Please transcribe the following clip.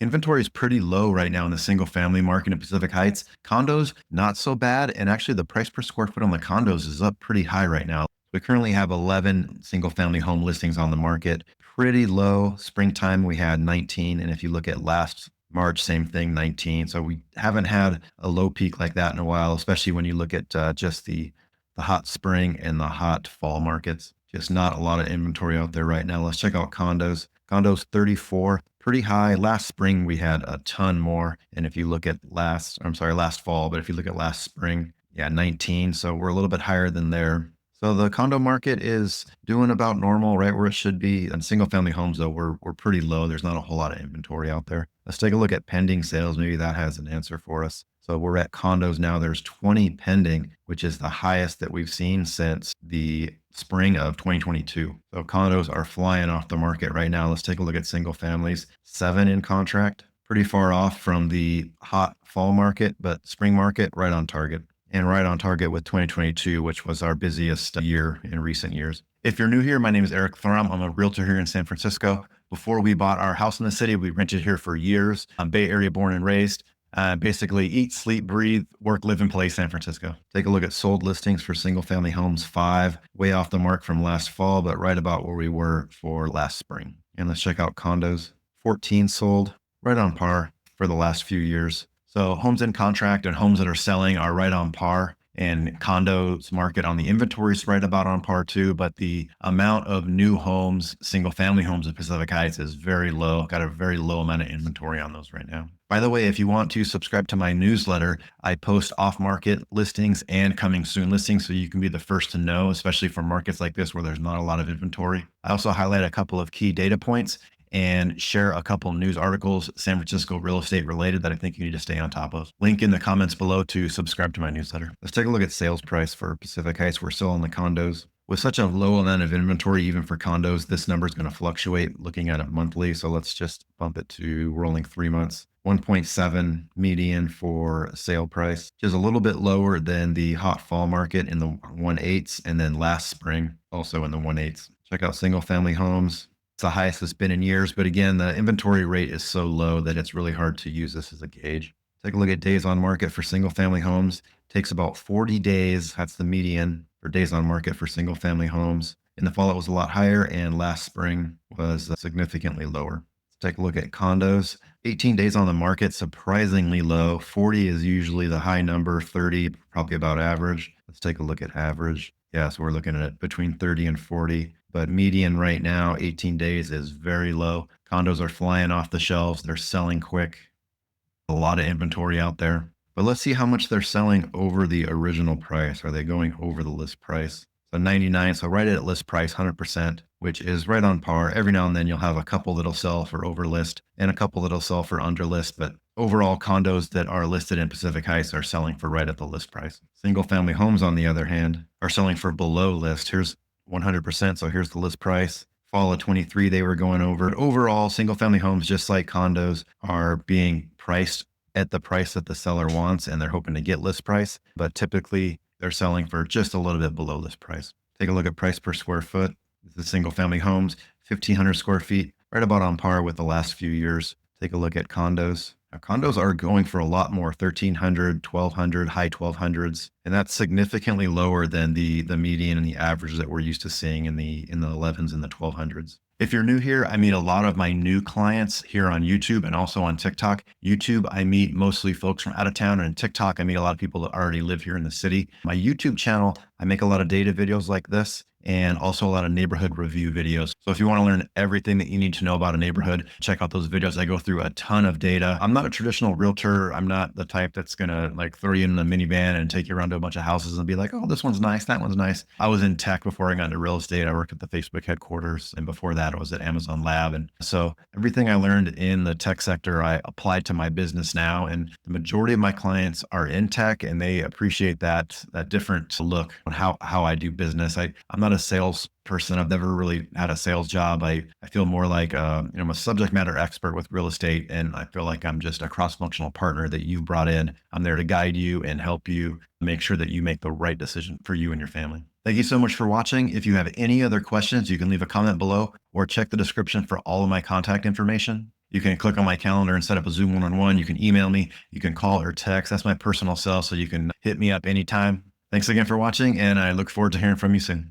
Inventory is pretty low right now in the single family market in Pacific Heights. Condos, not so bad. And actually, the price per square foot on the condos is up pretty high right now. We currently have 11 single family home listings on the market. Pretty low. Springtime, we had 19. And if you look at last March, same thing, 19. So we haven't had a low peak like that in a while, especially when you look at just the hot spring and the hot fall markets. Just not a lot of inventory out there right now. Let's check out condos. Condos 34, pretty high. Last spring we had a ton more. And if you look at last fall, but if you look at last spring, yeah, 19. So we're a little bit higher than there. So the condo market is doing about normal, right where it should be. And single family homes, though, we're pretty low. There's not a whole lot of inventory out there. Let's take a look at pending sales. Maybe that has an answer for us. So we're at condos now. There's 20 pending, which is the highest that we've seen since the spring of 2022. So condos are flying off the market right now. Let's take a look at single families. 7 in contract, pretty far off from the hot fall market, but spring market right on target. And right on target with 2022, which was our busiest year in recent years. If you're new here, my name is Eric Thrum. I'm a realtor here in San Francisco. Before we bought our house in the city, we rented here for years. I'm Bay Area born and raised. Basically eat, sleep, breathe, work, live, and play San Francisco. Take a look at sold listings for single family homes. 5, way off the mark from last fall, but right about where we were for last spring. And let's check out condos. 14 sold, right on par for the last few years. So homes in contract and homes that are selling are right on par. And condos market on the inventory is right about on par too. But the amount of new homes, single family homes in Pacific Heights is very low. Got a very low amount of inventory on those right now. By the way, if you want to subscribe to my newsletter, I post off-market listings and coming soon listings so you can be the first to know, especially for markets like this where there's not a lot of inventory. I also highlight a couple of key data points and share a couple news articles, San Francisco real estate related, that I think you need to stay on top of. Link in the comments below to subscribe to my newsletter. Let's take a look at sales price for Pacific Heights. We're still on the condos. With such a low amount of inventory, even for condos, this number is going to fluctuate looking at it monthly. So let's just bump it to rolling 3 months. 1.7 median for sale price, which is a little bit lower than the hot fall market in the 1.8s, and then last spring also in the 1.8s. Check out single family homes. It's the highest it's been in years, but again, the inventory rate is so low that it's really hard to use this as a gauge. Take a look at days on market for single family homes. Takes about 40 days. That's the median for days on market for single family homes. In the fall, it was a lot higher, and last spring was significantly lower. Let's take a look at condos. 18 days on the market, surprisingly low. 40 is usually the high number, 30 probably about average. Let's take a look at average. Yeah, so we're looking at between 30 and 40. But median right now, 18 days is very low. Condos are flying off the shelves. They're selling quick. A lot of inventory out there. But let's see how much they're selling over the original price. Are they going over the list price? So 99, so right at list price, 100%, which is right on par. Every now and then you'll have a couple that'll sell for over list and a couple that'll sell for under list. But overall, condos that are listed in Pacific Heights are selling for right at the list price. Single family homes, on the other hand, are selling for below list. Here's 100%. So here's the list price. Fall of 23, they were going over. Overall, single family homes, just like condos, are being priced at the price that the seller wants, and they're hoping to get list price. But typically, they're selling for just a little bit below list price. Take a look at price per square foot. This is single family homes, 1,500 square feet, right about on par with the last few years. Take a look at condos. Now, condos are going for a lot more, 1,300, 1,200, high 1,200s, and that's significantly lower than the median and the average that we're used to seeing in the 11s and the 1,200s. If you're new here, I meet a lot of my new clients here on YouTube and also on TikTok. YouTube, I meet mostly folks from out of town, and TikTok, I meet a lot of people that already live here in the city. My YouTube channel, I make a lot of data videos like this, and also a lot of neighborhood review videos. So if you want to learn everything that you need to know about a neighborhood, check out those videos. I go through a ton of data. I'm not a traditional realtor. I'm not the type that's going to like throw you in a minivan and take you around to a bunch of houses and be like, oh, this one's nice, that one's nice. I was in tech before I got into real estate. I worked at the Facebook headquarters, and before that I was at Amazon Lab. And so everything I learned in the tech sector, I applied to my business now. And the majority of my clients are in tech, and they appreciate that different look on how I do business. I'm not a sales person. I've never really had a sales job. I feel more like I'm a subject matter expert with real estate, and I feel like I'm just a cross-functional partner that you've brought in. I'm there to guide you and help you make sure that you make the right decision for you and your family. Thank you so much for watching. If you have any other questions, you can leave a comment below or check the description for all of my contact information. You can click on my calendar and set up a Zoom one-on-one. You can email me, you can call or text. That's my personal cell, so you can hit me up anytime. Thanks again for watching, and I look forward to hearing from you soon.